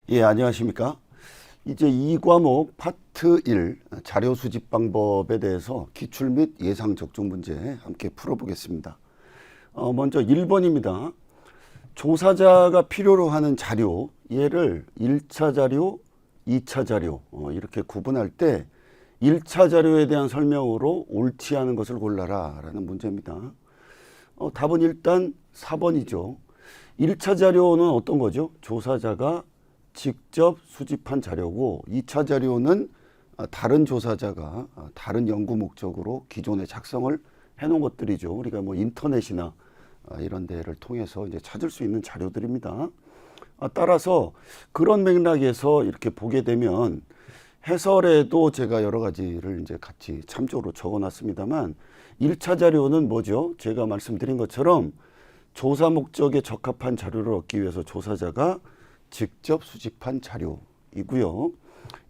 예, 안녕하십니까. 이제 이 과목 파트 1 자료 수집 방법에 대해서 기출 및 예상 적중 문제 함께 풀어보겠습니다. 먼저 1번입니다. 조사자가 필요로 하는 자료, 얘를 1차 자료, 2차 자료 이렇게 구분할 때 1차 자료에 대한 설명으로 옳지 않은 것을 골라라 라는 문제입니다. 답은 일단 4번이죠. 1차 자료는 어떤 거죠? 조사자가 직접 수집한 자료고 2차 자료는 다른 조사자가 다른 연구 목적으로 기존에 작성을 해놓은 것들이죠. 우리가 뭐 인터넷이나 이런 데를 통해서 이제 찾을 수 있는 자료들입니다. 따라서 그런 맥락에서 이렇게 보게 되면 해설에도 제가 여러 가지를 이제 같이 참조로 적어놨습니다만 1차 자료는 뭐죠? 제가 말씀드린 것처럼 조사 목적에 적합한 자료를 얻기 위해서 조사자가 직접 수집한 자료이고요.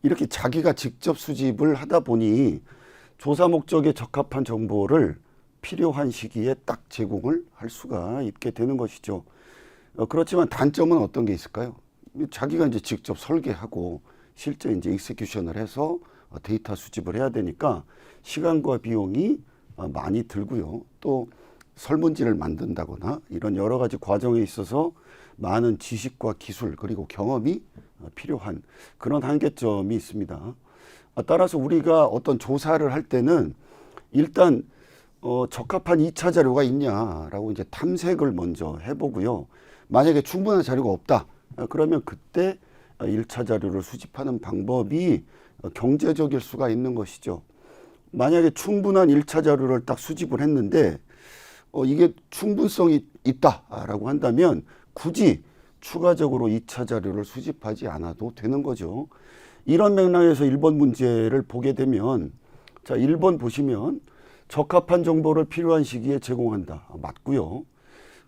이렇게 자기가 직접 수집을 하다 보니 조사 목적에 적합한 정보를 필요한 시기에 딱 제공을 할 수가 있게 되는 것이죠. 그렇지만 단점은 어떤 게 있을까요? 자기가 이제 직접 설계하고 실제 이제 익스큐션을 해서 데이터 수집을 해야 되니까 시간과 비용이 많이 들고요. 또 설문지를 만든다거나 이런 여러 가지 과정에 있어서 많은 지식과 기술 그리고 경험이 필요한 그런 한계점이 있습니다. 따라서 우리가 어떤 조사를 할 때는 일단 적합한 2차 자료가 있냐라고 이제 탐색을 먼저 해보고요. 만약에 충분한 자료가 없다. 그러면 그때 1차 자료를 수집하는 방법이 경제적일 수가 있는 것이죠. 만약에 충분한 1차 자료를 딱 수집을 했는데 이게 충분성이 있다라고 한다면 굳이 추가적으로 2차 자료를 수집하지 않아도 되는 거죠. 이런 맥락에서 1번 문제를 보게 되면 자 1번 보시면 적합한 정보를 필요한 시기에 제공한다. 맞고요.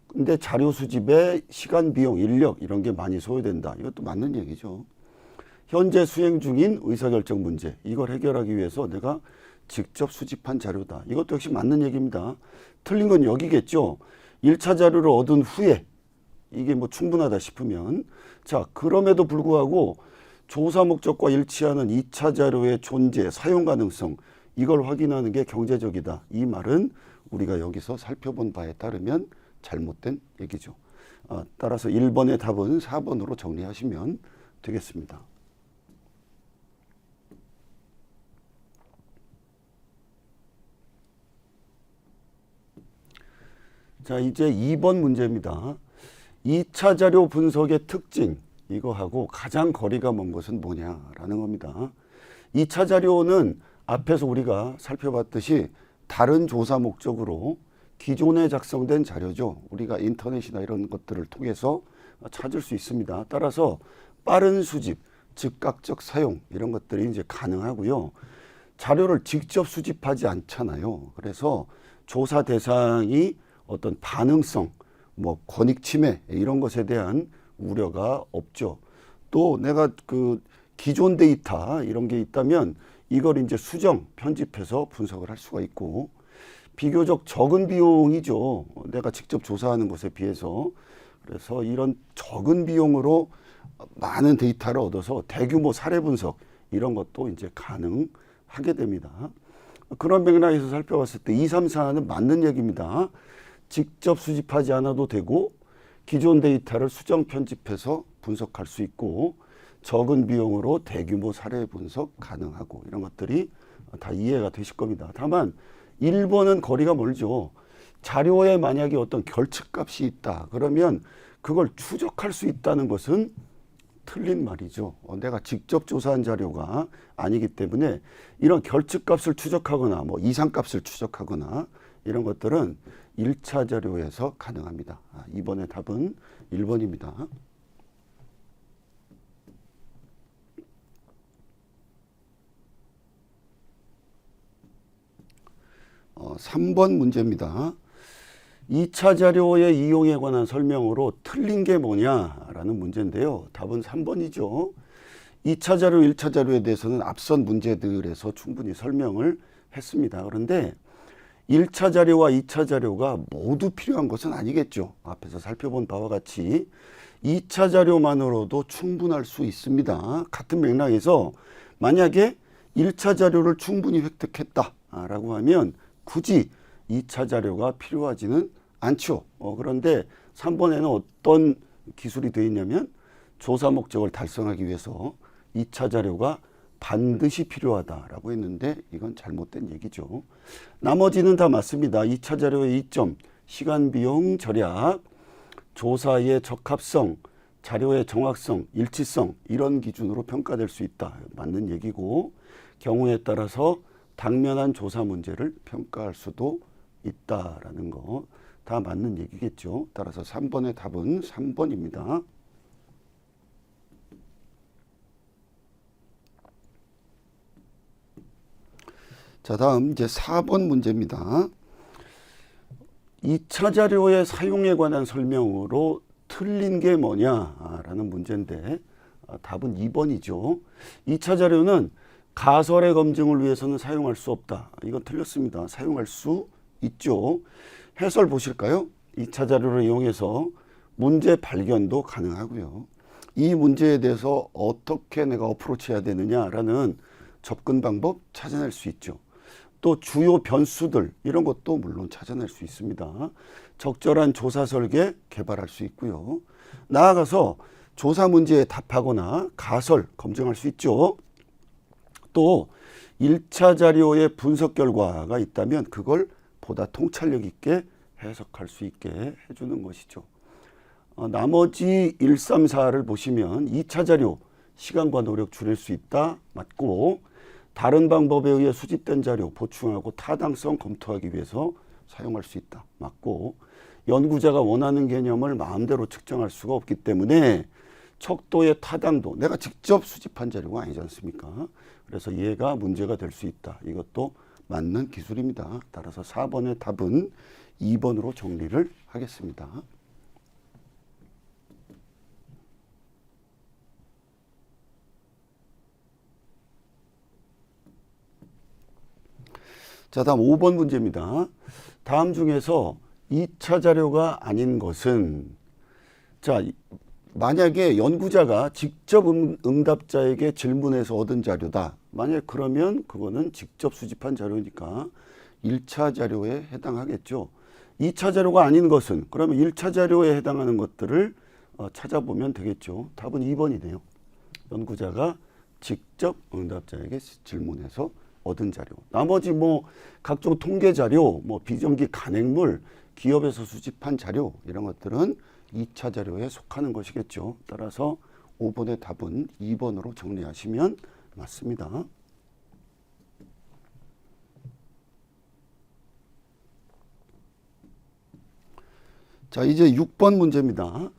근데 자료 수집에 시간, 비용, 인력 이런 게 많이 소요된다. 이것도 맞는 얘기죠. 현재 수행 중인 의사결정 문제 이걸 해결하기 위해서 내가 직접 수집한 자료다. 이것도 역시 맞는 얘기입니다. 틀린 건 여기겠죠. 1차 자료를 얻은 후에 이게 뭐 충분하다 싶으면 자 그럼에도 불구하고 조사 목적과 일치하는 2차 자료의 존재, 사용 가능성 이걸 확인하는 게 경제적이다. 이 말은 우리가 여기서 살펴본 바에 따르면 잘못된 얘기죠. 따라서 1번의 답은 4번으로 정리하시면 되겠습니다. 자 이제 2번 문제입니다. 2차 자료 분석의 특징 이거하고 가장 거리가 먼 것은 뭐냐라는 겁니다. 2차 자료는 앞에서 우리가 살펴봤듯이 다른 조사 목적으로 기존에 작성된 자료죠. 우리가 인터넷이나 이런 것들을 통해서 찾을 수 있습니다. 따라서 빠른 수집, 즉각적 사용 이런 것들이 이제 가능하고요. 자료를 직접 수집하지 않잖아요. 그래서 조사 대상이 어떤 반응성 뭐 권익 침해 이런 것에 대한 우려가 없죠. 또 내가 그 기존 데이터 이런 게 있다면 이걸 이제 수정, 편집해서 분석을 할 수가 있고 비교적 적은 비용이죠. 내가 직접 조사하는 것에 비해서. 그래서 이런 적은 비용으로 많은 데이터를 얻어서 대규모 사례 분석 이런 것도 이제 가능하게 됩니다. 그런 맥락에서 살펴봤을 때 2, 3, 4는 맞는 얘기입니다. 직접 수집하지 않아도 되고 기존 데이터를 수정 편집해서 분석할 수 있고 적은 비용으로 대규모 사례 분석 가능하고 이런 것들이 다 이해가 되실 겁니다. 다만 1번은 거리가 멀죠. 자료에 만약에 어떤 결측값이 있다 그러면 그걸 추적할 수 있다는 것은 틀린 말이죠. 내가 직접 조사한 자료가 아니기 때문에 이런 결측값을 추적하거나 뭐 이상값을 추적하거나 이런 것들은 1차 자료에서 가능합니다. 이번의 답은 1번입니다. 3번 문제입니다. 2차 자료의 이용에 관한 설명으로 틀린 게 뭐냐라는 문제인데요. 답은 3번이죠. 2차 자료, 1차 자료에 대해서는 앞선 문제들에서 충분히 설명을 했습니다. 그런데 1차 자료와 2차 자료가 모두 필요한 것은 아니겠죠. 앞에서 살펴본 바와 같이 2차 자료만으로도 충분할 수 있습니다. 같은 맥락에서 만약에 1차 자료를 충분히 획득했다라고 하면 굳이 2차 자료가 필요하지는 않죠. 그런데 3번에는 어떤 기술이 되어 있냐면 조사 목적을 달성하기 위해서 2차 자료가 반드시 필요하다라고 했는데 이건 잘못된 얘기죠. 나머지는 다 맞습니다. 2차 자료의 이점, 시간, 비용, 절약, 조사의 적합성, 자료의 정확성, 일치성 이런 기준으로 평가될 수 있다. 맞는 얘기고 경우에 따라서 당면한 조사 문제를 평가할 수도 있다라는 거 다 맞는 얘기겠죠. 따라서 3번의 답은 3번입니다. 자, 다음 이제 4번 문제입니다. 2차 자료의 사용에 관한 설명으로 틀린 게 뭐냐라는 문제인데 답은 2번이죠. 2차 자료는 가설의 검증을 위해서는 사용할 수 없다. 이건 틀렸습니다. 사용할 수 있죠. 해설 보실까요? 2차 자료를 이용해서 문제 발견도 가능하고요. 이 문제에 대해서 어떻게 내가 어프로치해야 되느냐라는 접근 방법 찾아낼 수 있죠. 또 주요 변수들 이런 것도 물론 찾아낼 수 있습니다. 적절한 조사 설계 개발할 수 있고요. 나아가서 조사 문제에 답하거나 가설 검증할 수 있죠. 또 1차 자료의 분석 결과가 있다면 그걸 보다 통찰력 있게 해석할 수 있게 해주는 것이죠. 나머지 1, 3, 4를 보시면 2차 자료 시간과 노력 줄일 수 있다. 맞고 다른 방법에 의해 수집된 자료 보충하고 타당성 검토하기 위해서 사용할 수 있다. 맞고 연구자가 원하는 개념을 마음대로 측정할 수가 없기 때문에 척도의 타당도 내가 직접 수집한 자료가 아니지 않습니까? 그래서 얘가 문제가 될 수 있다. 이것도 맞는 기술입니다. 따라서 4번의 답은 2번으로 정리를 하겠습니다. 자, 다음 5번 문제입니다. 다음 중에서 2차 자료가 아닌 것은 자, 만약에 연구자가 직접 응답자에게 질문해서 얻은 자료다. 만약 그러면 그거는 직접 수집한 자료니까 1차 자료에 해당하겠죠. 2차 자료가 아닌 것은 그러면 1차 자료에 해당하는 것들을 찾아보면 되겠죠. 답은 2번이네요. 연구자가 직접 응답자에게 질문해서 얻은 자료. 나머지 뭐 각종 통계 자료, 뭐 비정기 간행물, 기업에서 수집한 자료 이런 것들은 2차 자료에 속하는 것이겠죠. 따라서 5번의 답은 2번으로 정리하시면 맞습니다. 자, 이제 6번 문제입니다.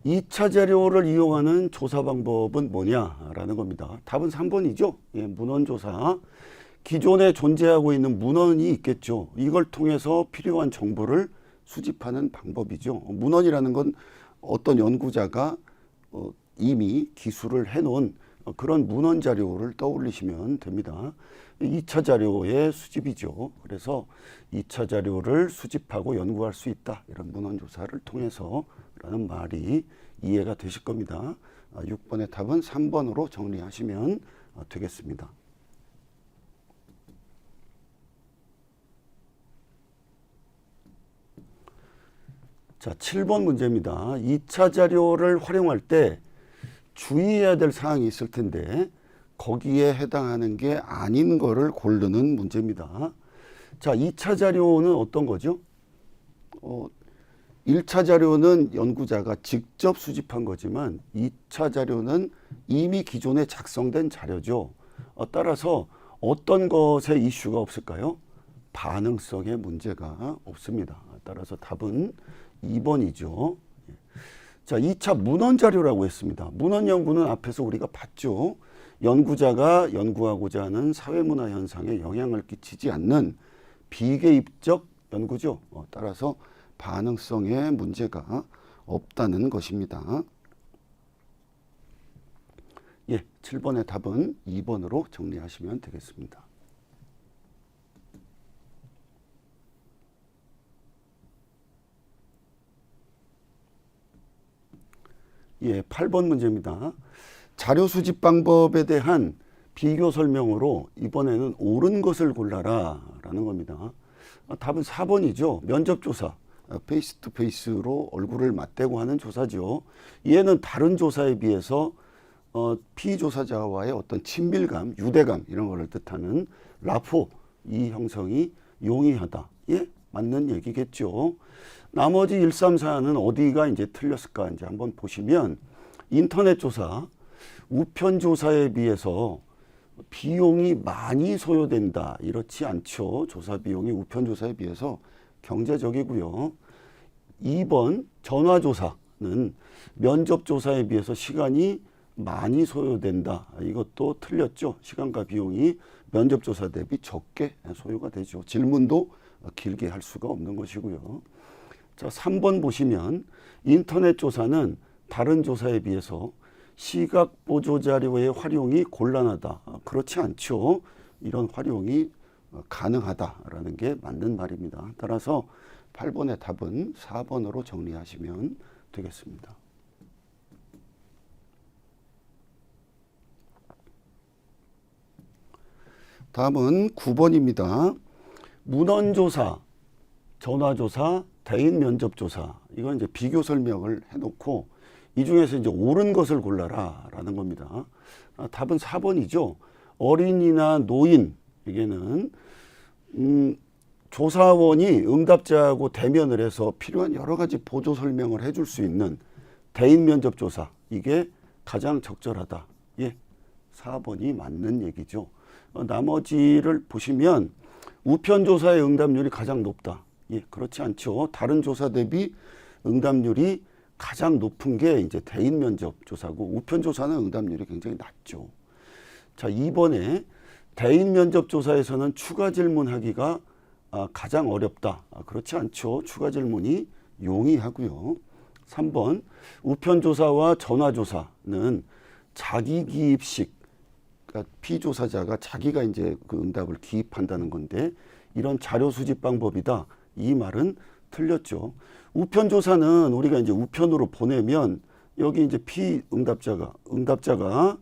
2차 자료를 이용하는 조사 방법은 뭐냐라는 겁니다. 답은 3번이죠. 예, 문헌조사. 기존에 존재하고 있는 문헌이 있겠죠. 이걸 통해서 필요한 정보를 수집하는 방법이죠. 문헌이라는 건 어떤 연구자가 이미 기술을 해놓은 그런 문헌 자료를 떠올리시면 됩니다. 2차 자료의 수집이죠. 그래서 2차 자료를 수집하고 연구할 수 있다. 이런 문헌 조사를 통해서 라는 말이 이해가 되실 겁니다. 6번의 답은 3번으로 정리하시면 되겠습니다. 자, 7번 문제입니다. 2차 자료를 활용할 때 주의해야 될 사항이 있을 텐데 거기에 해당하는 게 아닌 거를 고르는 문제입니다. 자, 2차 자료는 어떤 거죠? 1차 자료는 연구자가 직접 수집한 거지만 2차 자료는 이미 기존에 작성된 자료죠. 따라서 어떤 것에 이슈가 없을까요? 반응성에 문제가 없습니다. 따라서 답은 2번이죠. 자, 2차 문헌 자료라고 했습니다. 문헌 연구는 앞에서 우리가 봤죠. 연구자가 연구하고자 하는 사회문화 현상에 영향을 끼치지 않는 비개입적 연구죠. 따라서 반응성에 문제가 없다는 것입니다. 예, 7번의 답은 2번으로 정리하시면 되겠습니다. 예, 8번 문제입니다. 자료 수집 방법에 대한 비교 설명으로 이번에는 옳은 것을 골라라 라는 겁니다. 답은 4번이죠. 면접조사. 페이스 투 페이스로 얼굴을 맞대고 하는 조사죠. 얘는 다른 조사에 비해서 피조사자와의 어떤 친밀감, 유대감 이런 거를 뜻하는 라포 이 형성이 용이하다. 예, 맞는 얘기겠죠. 나머지 1, 3, 4는 어디가 이제 틀렸을까 이제 한번 보시면 인터넷 조사, 우편 조사에 비해서 비용이 많이 소요된다. 이렇지 않죠. 조사 비용이 우편 조사에 비해서 경제적이고요. 2번 전화조사는 면접조사에 비해서 시간이 많이 소요된다. 이것도 틀렸죠. 시간과 비용이 면접조사 대비 적게 소요가 되죠. 질문도 길게 할 수가 없는 것이고요. 자, 3번 보시면 인터넷 조사는 다른 조사에 비해서 시각 보조 자료의 활용이 곤란하다. 그렇지 않죠. 이런 활용이 가능하다라는 게 맞는 말입니다. 따라서 8번의 답은 4번으로 정리하시면 되겠습니다. 다음은 9번입니다. 문헌조사, 전화조사, 대인 면접조사. 이건 이제 비교 설명을 해놓고 이 중에서 이제 옳은 것을 골라라 라는 겁니다. 답은 4번이죠. 어린이나 노인, 이게는 조사원이 응답자하고 대면을 해서 필요한 여러 가지 보조 설명을 해줄 수 있는 대인 면접 조사, 이게 가장 적절하다. 예, 4번이 맞는 얘기죠. 나머지를 보시면 우편 조사의 응답률이 가장 높다. 예, 그렇지 않죠. 다른 조사 대비 응답률이 가장 높은 게 이제 대인 면접 조사고 우편 조사는 응답률이 굉장히 낮죠. 자, 2번에 대인 면접 조사에서는 추가 질문하기가 가장 어렵다. 그렇지 않죠. 추가 질문이 용이하고요. 3번 우편조사와 전화조사는 자기 기입식, 그러니까 피조사자가 자기가 이제 그 응답을 기입한다는 건데 이런 자료 수집 방법이다. 이 말은 틀렸죠. 우편조사는 우리가 이제 우편으로 보내면 여기 이제 응답자가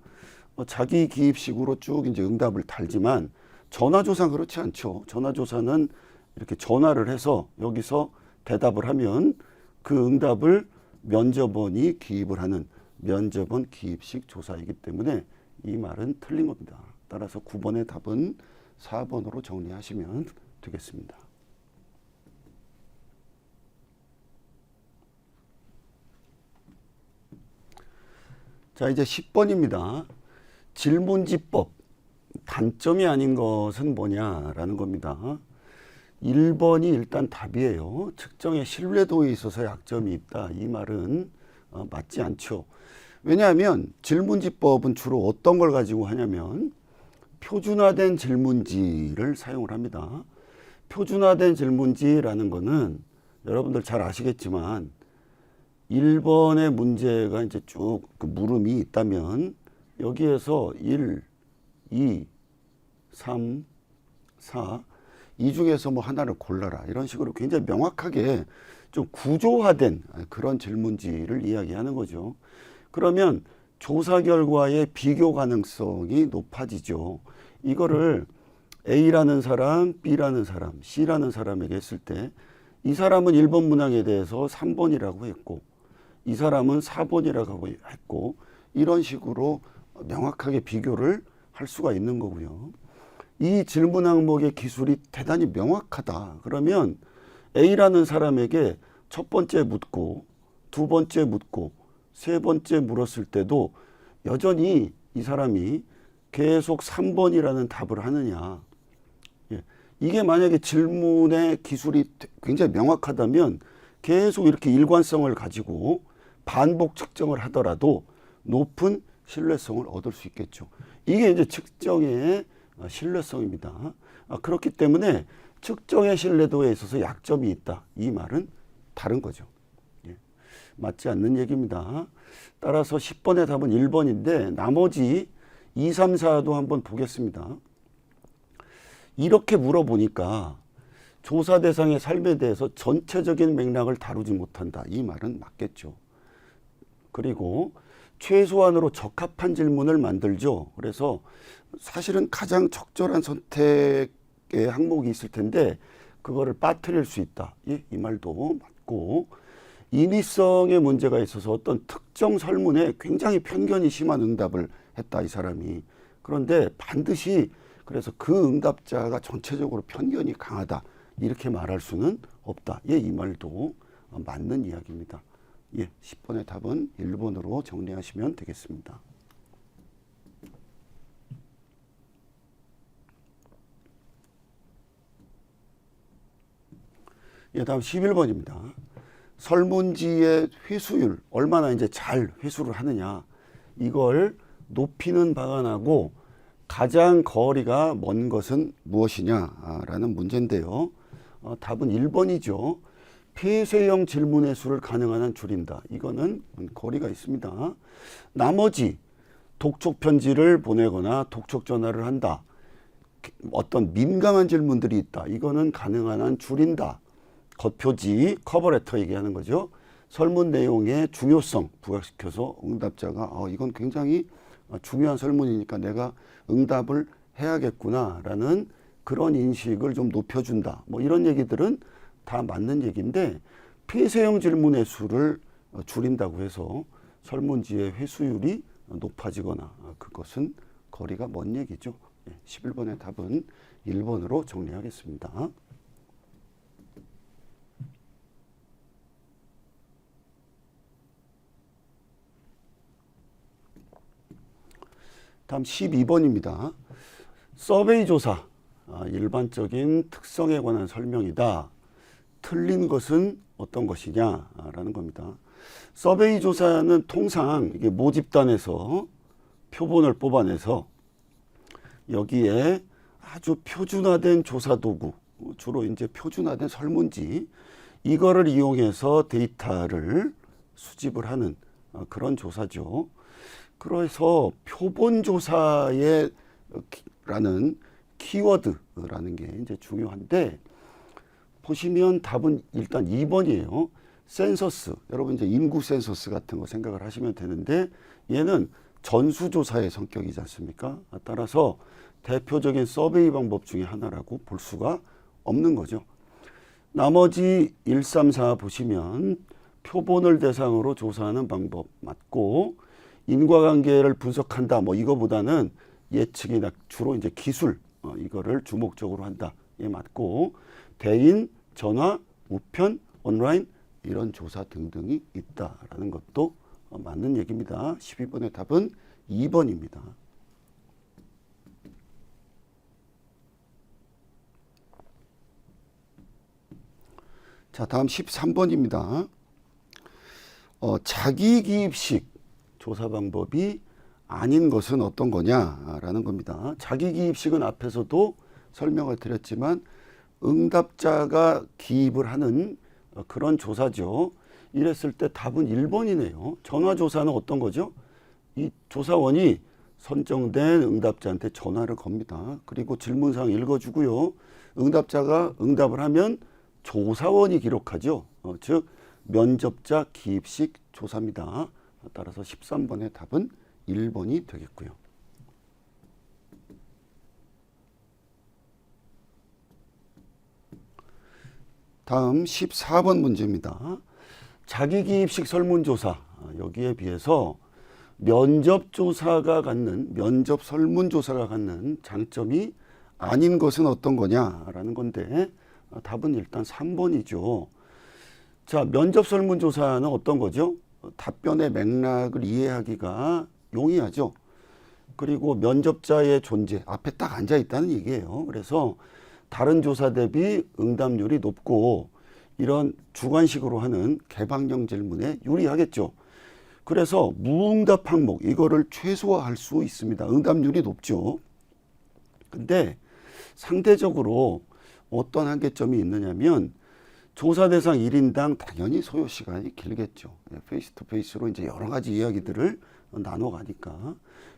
자기 기입식으로 쭉 이제 응답을 달지만 전화조사는 그렇지 않죠. 전화조사는 이렇게 전화를 해서 여기서 대답을 하면 그 응답을 면접원이 기입을 하는 면접원 기입식 조사이기 때문에 이 말은 틀린 겁니다. 따라서 9번의 답은 4번으로 정리하시면 되겠습니다. 자, 이제 10번입니다. 질문지법. 단점이 아닌 것은 뭐냐라는 겁니다. 1번이 일단 답이에요. 측정의 신뢰도에 있어서 약점이 있다. 이 말은 맞지 않죠. 왜냐하면 질문지법은 주로 어떤 걸 가지고 하냐면 표준화된 질문지를 사용을 합니다. 표준화된 질문지라는 거는 여러분들 잘 아시겠지만 1번의 문제가 이제 쭉 그 물음이 있다면 여기에서 1, 2, 3, 4, 이 중에서 뭐 하나를 골라라. 이런 식으로 굉장히 명확하게 좀 구조화된 그런 질문지를 이야기하는 거죠. 그러면 조사 결과의 비교 가능성이 높아지죠. 이거를 A라는 사람, B라는 사람, C라는 사람에게 했을 때 이 사람은 1번 문항에 대해서 3번이라고 했고 이 사람은 4번이라고 했고 이런 식으로 명확하게 비교를 할 수가 있는 거고요. 이 질문 항목의 기술이 대단히 명확하다. 그러면 A라는 사람에게 첫 번째 묻고 두 번째 묻고 세 번째 물었을 때도 여전히 이 사람이 계속 3번이라는 답을 하느냐. 예. 이게 만약에 질문의 기술이 굉장히 명확하다면 계속 이렇게 일관성을 가지고 반복 측정을 하더라도 높은 신뢰성을 얻을 수 있겠죠. 이게 이제 측정의 신뢰성입니다. 그렇기 때문에 측정의 신뢰도에 있어서 약점이 있다. 이 말은 다른 거죠. 예. 맞지 않는 얘기입니다. 따라서 10번의 답은 1번인데 나머지 2, 3, 4도 한번 보겠습니다. 이렇게 물어보니까 조사 대상의 삶에 대해서 전체적인 맥락을 다루지 못한다. 이 말은 맞겠죠. 그리고 최소한으로 적합한 질문을 만들죠. 그래서 사실은 가장 적절한 선택의 항목이 있을 텐데 그거를 빠뜨릴 수 있다. 이 말도 맞고, 인위성의 문제가 있어서 어떤 특정 설문에 굉장히 편견이 심한 응답을 했다, 이 사람이. 그런데 반드시 그래서 그 응답자가 전체적으로 편견이 강하다, 이렇게 말할 수는 없다. 이 말도 맞는 이야기입니다. 10번의 답은 1번으로 정리하시면 되겠습니다. 다음 11번입니다. 설문지의 회수율, 얼마나 이제 잘 회수를 하느냐, 이걸 높이는 방안하고 가장 거리가 먼 것은 무엇이냐라는 문제인데요. 답은 1번이죠. 폐쇄형 질문의 수를 가능한 한 줄인다. 이거는 거리가 있습니다. 나머지 독촉 편지를 보내거나 독촉 전화를 한다, 어떤 민감한 질문들이 있다, 이거는 가능한 한 줄인다. 겉표지, 커버레터 얘기하는 거죠. 설문 내용의 중요성 부각시켜서 응답자가 이건 굉장히 중요한 설문이니까 내가 응답을 해야겠구나라는 그런 인식을 좀 높여준다. 뭐 이런 얘기들은 다 맞는 얘기인데, 폐쇄형 질문의 수를 줄인다고 해서 설문지의 회수율이 높아지거나 그것은 거리가 먼 얘기죠. 11번의 답은 1번으로 정리하겠습니다. 다음 12번입니다. 서베이 조사, 일반적인 특성에 관한 설명이다. 틀린 것은 어떤 것이냐라는 겁니다. 서베이 조사는 통상 이게 모집단에서 표본을 뽑아내서 여기에 아주 표준화된 조사 도구, 주로 이제 표준화된 설문지, 이거를 이용해서 데이터를 수집을 하는 그런 조사죠. 그래서 표본 조사에 라는 키워드라는 게 이제 중요한데, 보시면 답은 일단 2번이에요. 센서스. 여러분 이제 인구 센서스 같은 거 생각을 하시면 되는데, 얘는 전수조사의 성격이지 않습니까? 따라서 대표적인 서베이 방법 중에 하나라고 볼 수가 없는 거죠. 나머지 1, 3, 4 보시면 표본을 대상으로 조사하는 방법 맞고, 인과관계를 분석한다, 뭐 이거보다는 예측이나 주로 이제 기술, 이거를 주목적으로 한다, 맞고, 대인, 전화, 우편, 온라인 이런 조사 등등이 있다라는 것도 맞는 얘기입니다. 12번의 답은 2번입니다. 자, 다음 13번입니다. 자기 기입식 조사 방법이 아닌 것은 어떤 거냐라는 겁니다. 자기 기입식은 앞에서도 설명을 드렸지만 응답자가 기입을 하는 그런 조사죠. 이랬을 때 답은 1번이네요. 전화조사는 어떤 거죠? 이 조사원이 선정된 응답자한테 전화를 겁니다. 그리고 질문사항 읽어주고요. 응답자가 응답을 하면 조사원이 기록하죠. 즉 면접자 기입식 조사입니다. 따라서 13번의 답은 1번이 되겠고요. 다음 14번 문제입니다. 자기기입식 설문조사, 여기에 비해서 면접조사가 갖는, 면접 설문조사가 갖는 장점이 아닌 것은 어떤 거냐라는 건데, 답은 일단 3번이죠. 자, 면접 설문조사는 어떤 거죠? 답변의 맥락을 이해하기가 용이하죠. 그리고 면접자의 존재, 앞에 딱 앉아 있다는 얘기예요. 그래서 다른 조사 대비 응답률이 높고, 이런 주관식으로 하는 개방형 질문에 유리하겠죠. 그래서 무응답 항목, 이거를 최소화할 수 있습니다. 응답률이 높죠. 근데 상대적으로 어떤 한계점이 있느냐면, 조사 대상 1인당 당연히 소요 시간이 길겠죠. 페이스 투 페이스로 이제 여러 가지 이야기들을 나눠가니까.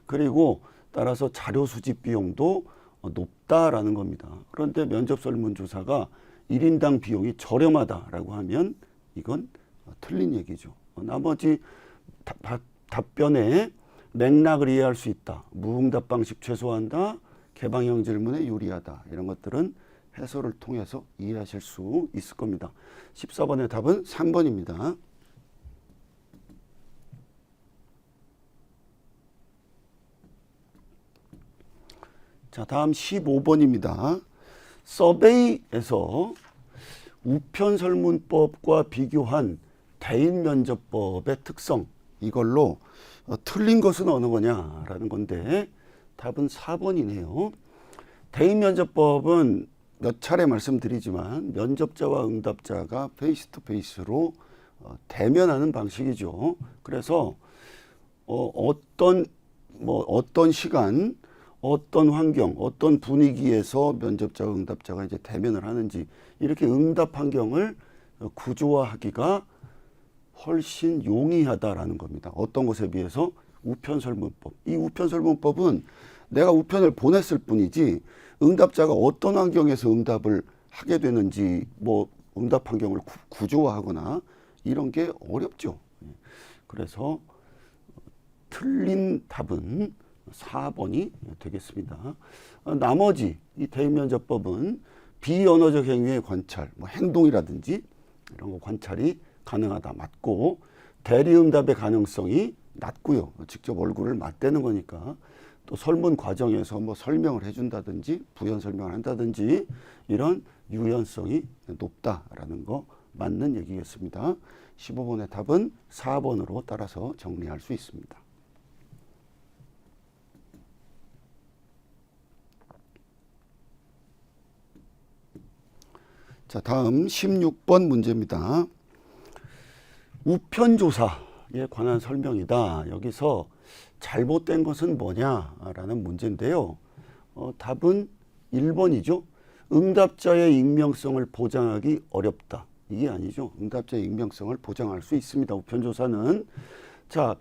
그리고 따라서 자료 수집 비용도 높다라는 겁니다. 그런데 면접 설문조사가 1인당 비용이 저렴하다라고 하면 이건 틀린 얘기죠. 나머지 답변에 맥락을 이해할 수 있다. 무응답 방식 최소화한다. 개방형 질문에 유리하다. 이런 것들은 해설을 통해서 이해하실 수 있을 겁니다. 14번의 답은 3번입니다. 자, 다음 15번입니다. 서베이에서 우편설문법과 비교한 대인면접법의 특성, 이걸로 틀린 것은 어느 거냐라는 건데 답은 4번이네요. 대인면접법은 몇 차례 말씀드리지만 면접자와 응답자가 페이스 투 페이스로 대면하는 방식이죠. 그래서 어떤 시간, 어떤 환경, 어떤 분위기에서 면접자와 응답자가 이제 대면을 하는지, 이렇게 응답 환경을 구조화하기가 훨씬 용이하다라는 겁니다. 어떤 것에 비해서? 우편설문법. 이 우편설문법은 내가 우편을 보냈을 뿐이지 응답자가 어떤 환경에서 응답을 하게 되는지, 응답 환경을 구조화하거나 이런 게 어렵죠. 그래서 틀린 답은 4번이 되겠습니다. 나머지 이 대인면접법은 비언어적 행위의 관찰, 행동이라든지 이런 거 관찰이 가능하다. 맞고, 대리응답의 가능성이 낮고요. 직접 얼굴을 맞대는 거니까. 또 설문 과정에서 설명을 해준다든지 부연 설명을 한다든지 이런 유연성이 높다라는 거 맞는 얘기겠습니다. 15번의 답은 4번으로 따라서 정리할 수 있습니다. 자, 다음 16번 문제입니다. 우편조사에 관한 설명이다. 여기서 잘못된 것은 뭐냐라는 문제인데요. 답은 1번이죠. 응답자의 익명성을 보장하기 어렵다. 이게 아니죠. 응답자의 익명성을 보장할 수 있습니다. 우편조사는. 자,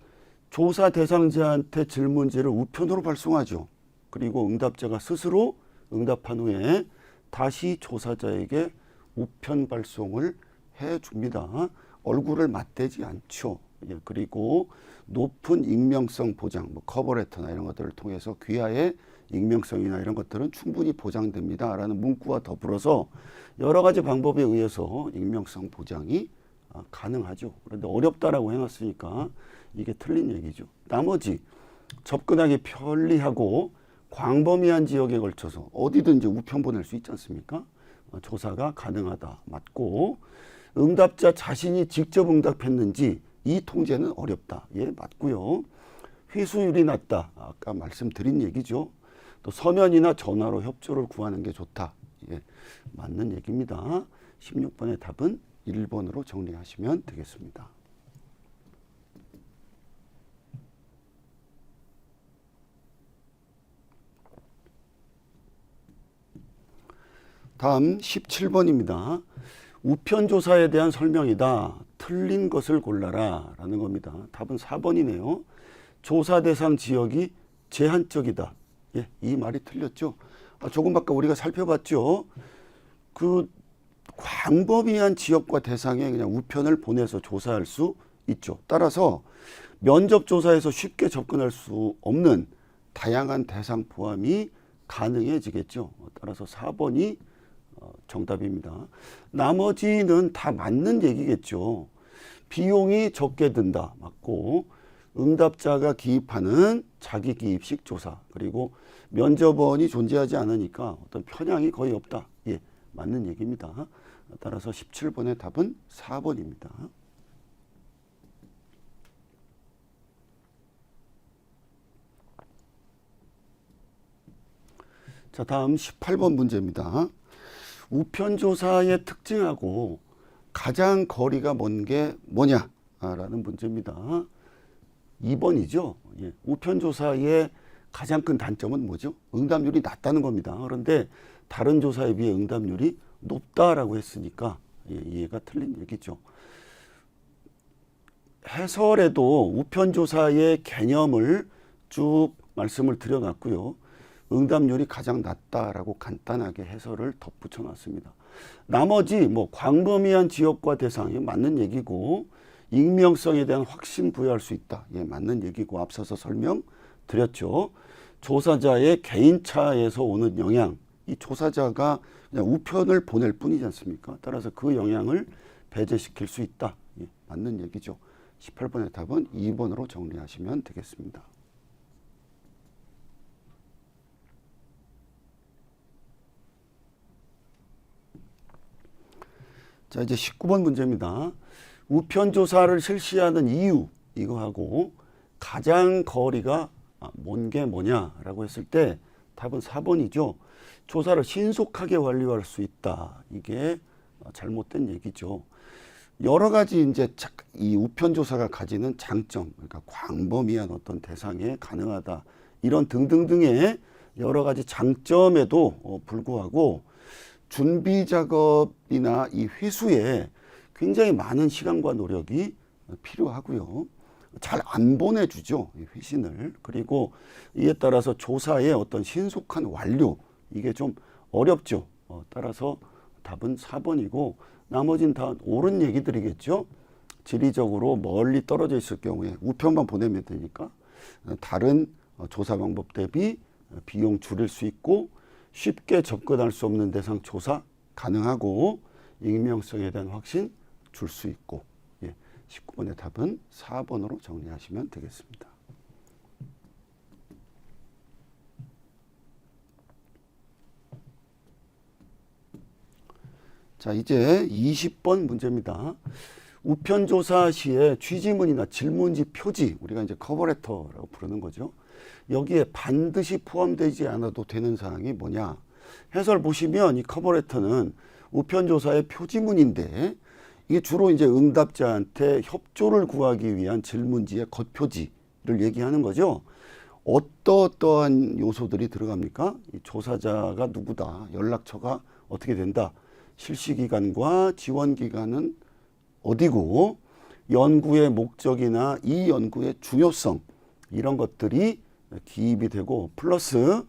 조사 대상자한테 질문지를 우편으로 발송하죠. 그리고 응답자가 스스로 응답한 후에 다시 조사자에게 우편 발송을 해줍니다. 얼굴을 맞대지 않죠. 그리고 높은 익명성 보장, 커버레터나 이런 것들을 통해서 귀하의 익명성이나 이런 것들은 충분히 보장됩니다. 라는 문구와 더불어서 여러 가지 방법에 의해서 익명성 보장이 가능하죠. 그런데 어렵다라고 해놨으니까 이게 틀린 얘기죠. 나머지 접근하기 편리하고 광범위한 지역에 걸쳐서 어디든지 우편 보낼 수 있지 않습니까? 조사가 가능하다. 맞고, 응답자 자신이 직접 응답했는지 이 통제는 어렵다. 예, 맞고요. 회수율이 낮다. 아까 말씀드린 얘기죠. 또 서면이나 전화로 협조를 구하는 게 좋다. 예, 맞는 얘기입니다. 16번의 답은 1번으로 정리하시면 되겠습니다. 다음 17번입니다. 우편조사에 대한 설명이다. 틀린 것을 골라라 라는 겁니다. 답은 4번이네요. 조사 대상 지역이 제한적이다. 예, 이 말이 틀렸죠. 조금 아까 우리가 살펴봤죠. 그 광범위한 지역과 대상에 그냥 우편을 보내서 조사할 수 있죠. 따라서 면접조사에서 쉽게 접근할 수 없는 다양한 대상 포함이 가능해지겠죠. 따라서 4번이 정답입니다. 나머지는 다 맞는 얘기겠죠. 비용이 적게 든다. 맞고, 응답자가 기입하는 자기 기입식 조사, 그리고 면접원이 존재하지 않으니까 어떤 편향이 거의 없다. 예, 맞는 얘기입니다. 따라서 17번의 답은 4번입니다. 자, 다음 18번 문제입니다. 우편조사의 특징하고 가장 거리가 먼 게 뭐냐라는 문제입니다. 2번이죠. 예, 우편조사의 가장 큰 단점은 뭐죠? 응답률이 낮다는 겁니다. 그런데 다른 조사에 비해 응답률이 높다라고 했으니까 이해가 틀린 얘기죠. 해설에도 우편조사의 개념을 쭉 말씀을 드려놨고요. 응답률이 가장 낮다라고 간단하게 해설을 덧붙여 놨습니다. 나머지 광범위한 지역과 대상이 맞는 얘기고, 익명성에 대한 확신 부여할 수 있다. 예, 맞는 얘기고 앞서서 설명드렸죠. 조사자의 개인차에서 오는 영향, 이 조사자가 그냥 우편을 보낼 뿐이지 않습니까? 따라서 그 영향을 배제시킬 수 있다. 예, 맞는 얘기죠. 18번의 답은 2번으로 정리하시면 되겠습니다. 자, 이제 19번 문제입니다. 우편 조사를 실시하는 이유, 이거하고 가장 거리가 먼 게 뭐냐라고 했을 때 답은 4번이죠. 조사를 신속하게 완료할 수 있다. 이게 잘못된 얘기죠. 여러 가지 이제 이 우편 조사가 가지는 장점, 그러니까 광범위한 어떤 대상에 가능하다. 이런 등등등의 여러 가지 장점에도 불구하고 준비 작업이나 이 회수에 굉장히 많은 시간과 노력이 필요하고요. 잘 안 보내주죠. 회신을. 그리고 이에 따라서 조사의 어떤 신속한 완료, 이게 좀 어렵죠. 따라서 답은 4번이고 나머지는 다 옳은 얘기들이겠죠. 지리적으로 멀리 떨어져 있을 경우에 우편만 보내면 되니까 다른 조사 방법 대비 비용 줄일 수 있고 쉽게 접근할 수 없는 대상 조사 가능하고 익명성에 대한 확신 줄 수 있고 19번의 답은 4번으로 정리하시면 되겠습니다. 자, 이제 20번 문제입니다. 우편 조사 시에 취지문이나 질문지 표지, 우리가 이제 커버레터라고 부르는 거죠. 여기에 반드시 포함되지 않아도 되는 사항이 뭐냐? 해설 보시면 이 커버레터는 우편 조사의 표지문인데 이게 주로 이제 응답자한테 협조를 구하기 위한 질문지의 겉표지를 얘기하는 거죠. 어떠한 요소들이 들어갑니까? 이 조사자가 누구다, 연락처가 어떻게 된다, 실시기간과 지원기간은 어디고, 연구의 목적이나 이 연구의 중요성, 이런 것들이 기입이 되고, 플러스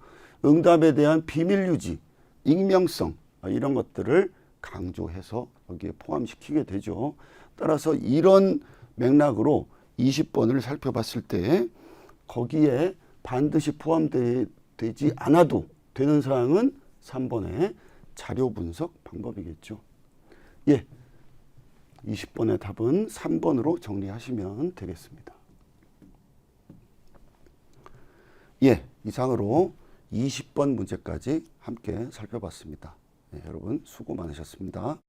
응답에 대한 비밀 유지, 익명성, 이런 것들을 강조해서 여기에 포함시키게 되죠. 따라서 이런 맥락으로 20번을 살펴봤을 때 거기에 반드시 포함되지 않아도 되는 사항은 3번의 자료 분석 방법이겠죠. 예, 20번의 답은 3번으로 정리하시면 되겠습니다. 예, 이상으로 20번 문제까지 함께 살펴봤습니다. 네, 여러분 수고 많으셨습니다.